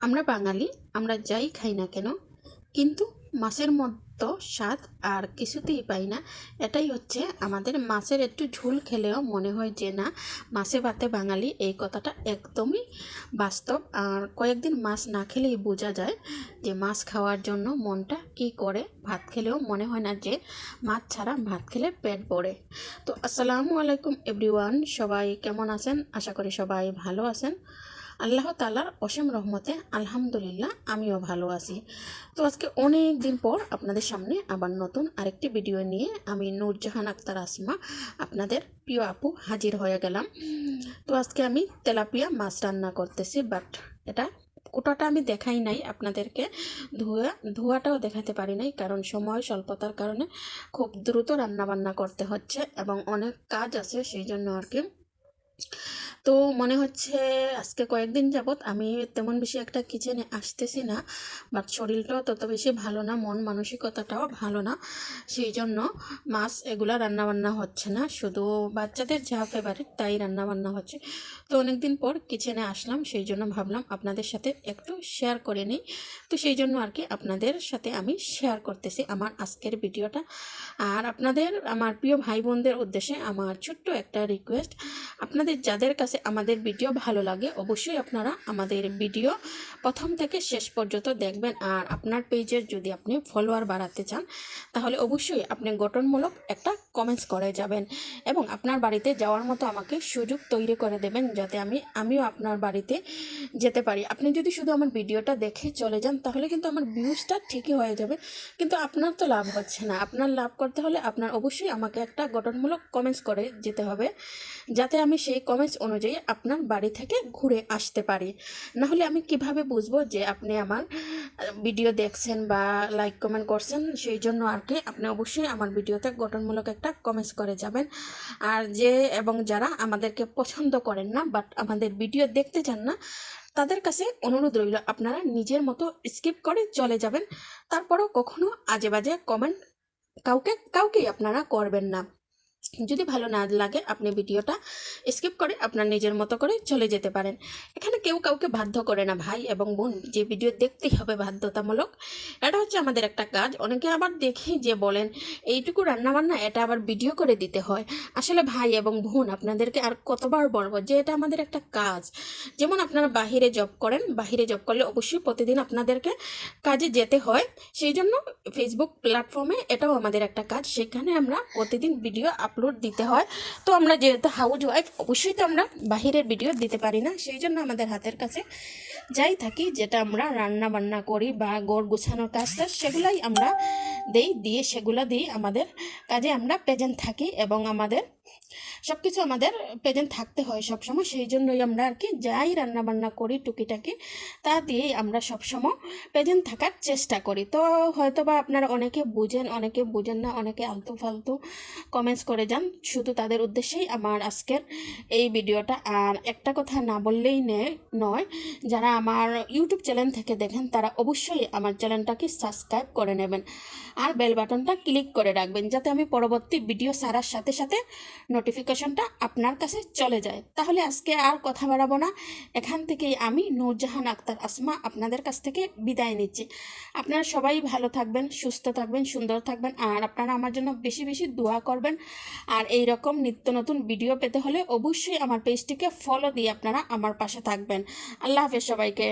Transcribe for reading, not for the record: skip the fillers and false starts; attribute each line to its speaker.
Speaker 1: আমরা বাঙালি, আমরা যাই খাই না কেন কিন্তু মাছের মতো স্বাদ আর কিছুতেই পাই না। এটাই হচ্ছে আমাদের মাছের একটু ঝোল খেলেও মনে হয় যে না, মাছে ভাতে বাঙালি, এই কথাটা একদমই বাস্তব। আর কয়েকদিন মাছ না খেলেই বোঝা যায় যে মাছ খাওয়ার জন্য মনটা কি করে। ভাত খেলেও মনে হয় না যে মাছ ছাড়া ভাত খেলে পেট ভরে। তো আসসালামু আলাইকুম এভরিওয়ান, সবাই কেমন আছেন? আশা করি সবাই ভালো আছেন। আল্লাহ তাআলার অসীম রহমতে আলহামদুলিল্লাহ আমিও ভালো আছি। তো আজকে অনেক দিন পর আপনাদের সামনে আবার নতুন আরেকটি ভিডিও নিয়ে আমি নূরজাহান আক্তার আসমা, আপনাদের প্রিয় আপু, হাজির হয়ে গেলাম। তো আজকে আমি তেলাপিয়া মাছ রান্না করতেছি, বাট এটা কোটাটা আমি দেখাই নাই আপনাদেরকে, ধোয়াটাও দেখাতে পারি নাই, কারণ সময় স্বল্পতার কারণে খুব দ্রুত রান্না বান্না করতে হচ্ছে এবং অনেক কাজ আছে, সেই জন্য আর কি। তো মনে হচ্ছে আজকে কয়েকদিন যাবৎ আমি তেমন বেশি একটা কিচেনে আসতেছি না, বাট শরীরটাও তত বেশি ভালো না, মন মানসিকতাটাও ভালো না, সেই জন্য মাছ এগুলা রান্নাবান্না হচ্ছে না, শুধু বাচ্চাদের যা ফেভারিট তাই রান্নাবান্না হচ্ছে। তো অনেকদিন পর কিচেনে আসলাম, সেই জন্য ভাবলাম আপনাদের সাথে একটু শেয়ার করে নিই। তো সেই জন্য আর কি আপনাদের সাথে আমি শেয়ার করতেছি আমার আজকের ভিডিওটা। আর আপনাদের, আমার প্রিয় ভাই বোনদের উদ্দেশ্যে আমার ছোট্ট একটা রিকোয়েস্ট, আপনাদের যাদের কাছে আমাদের ভিডিও ভালো লাগে অবশ্যই আপনারা আমাদের ভিডিও প্রথম থেকে শেষ পর্যন্ত দেখবেন। আর আপনার পেজের যদি আপনি ফলোয়ার বাড়াতে চান তাহলে অবশ্যই আপনি গঠনমূলক একটা কমেন্টস করে যাবেন এবং আপনার বাড়িতে যাওয়ার মতো আমাকে সুযোগ তৈরি করে দেবেন, যাতে আমিও আপনার বাড়িতে যেতে পারি। আপনি যদি শুধু আমার ভিডিওটা দেখে চলে যান তাহলে কিন্তু আমার ভিউজটা ঠিকই হয়ে যাবে, কিন্তু আপনার তো লাভ হচ্ছে না। আপনার লাভ করতে হলে আপনার অবশ্যই আমাকে একটা গঠনমূলক কমেন্টস করে যেতে হবে, যাতে আমি সেই কমেন্টস অনুযায়ী আপনার বাড়ি থেকে ঘুরে আসতে পারি। না হলে আমি কিভাবে বুঝবো যে আপনি আমার ভিডিও দেখছেন বা লাইক কমেন্ট করছেন? সেই জন্য আর কি আপনি অবশ্যই আমার ভিডিওতে গঠনমূলক একটা কমেন্টস করে যাবেন। আর যারা আমাদেরকে পছন্দ করেন না বাট আমাদের ভিডিও দেখতে চান না, তাদের কাছে অনুরোধ রইল আপনারা নিজের মতো স্কিপ করে চলে যাবেন। তারপরও কখনো আজে বাজে কমেন্ট কাউকেই আপনারা করবেন না। যদি ভালো না লাগে আপনি ভিডিওটা স্কিপ করে আপনার নিজের মতো করে চলে যেতে পারেন। এখানে কেউ কাউকে বাধ্য করে না ভাই এবং বোন যে ভিডিও দেখতেই হবে বাধ্যতামূলক। এটা হচ্ছে আমাদের একটা কাজ। অনেকে আবার দেখি যে বলেন এইটুকু রান্নাবান্না এটা আবার ভিডিও করে দিতে হয়। আসলে ভাই এবং বোন, আপনাদেরকে আর কতবার বলবো যে এটা আমাদের একটা কাজ। যেমন আপনারা বাহিরে জব করেন, বাহিরে জব করলে অবশ্যই প্রতিদিন আপনাদেরকে কাজে যেতে হয়, সেই জন্য ফেসবুক প্ল্যাটফর্মে এটাও আমাদের একটা কাজ, সেখানে আমরা প্রতিদিন ভিডিও আপলোড দিতে হয়। তো আমরা যেহেতু হাউস ওয়াইফ অবশ্যই তো আমরা বাহিরের ভিডিও দিতে পারি না, সেই জন্য আমাদের হাতের কাছে যাই থাকি, যেটা আমরা রান্না বান্না করি বা ঘর গুছানোর কাজটা সেগুলাই আমরা দিয়ে সেগুলো দিয়ে আমাদের কাজে আমরা প্রেজেন্ট থাকি এবং আমাদের সব কিছু আমাদের প্রেজেন্ট থাকতে হয় সবসময়। সেই জন্যই আমরা আর কি যাই রান্না বান্না করি টুকিটাকি তা দিয়েই আমরা সবসময় প্রেজেন্ট থাকার চেষ্টা করি। তো হয়তো বা আপনারা অনেকে বুঝেন, অনেকে বুঝেন না, অনেকে আলতু ফালতু কমেন্টস করে যান, শুধু তাদের উদ্দেশ্যেই আমার আজকের এই ভিডিওটা। আর একটা কথা না বললেই নয়, যারা আমার ইউটিউব চ্যানেল থেকে দেখেন তারা অবশ্যই আমার চ্যানেলটাকে সাবস্ক্রাইব করে নেবেন আর বেল বাটনটা ক্লিক করে রাখবেন, যাতে আমি পরবর্তী ভিডিও ছাড়ার সাথে সাথে নোটিফিকেশনটা আপনার কাছে চলে যায়। তাহলে আজকে আর কথা বাড়াবো না, এখান থেকেই আমি নূরজাহান আক্তার আসমা আপনাদের কাছ থেকে বিদায় নিচ্ছি। আপনারা সবাই ভালো থাকবেন, সুস্থ থাকবেন, সুন্দর থাকবেন, আর আপনারা আমার জন্য বেশি বেশি দোয়া করবেন। আর এই রকম নিত্য নতুন ভিডিও পেতে হলে অবশ্যই আমার পেজটিকে ফলো দিয়ে আপনারা আমার পাশে থাকবেন। আল্লাহ হাফেজ সবাইকে।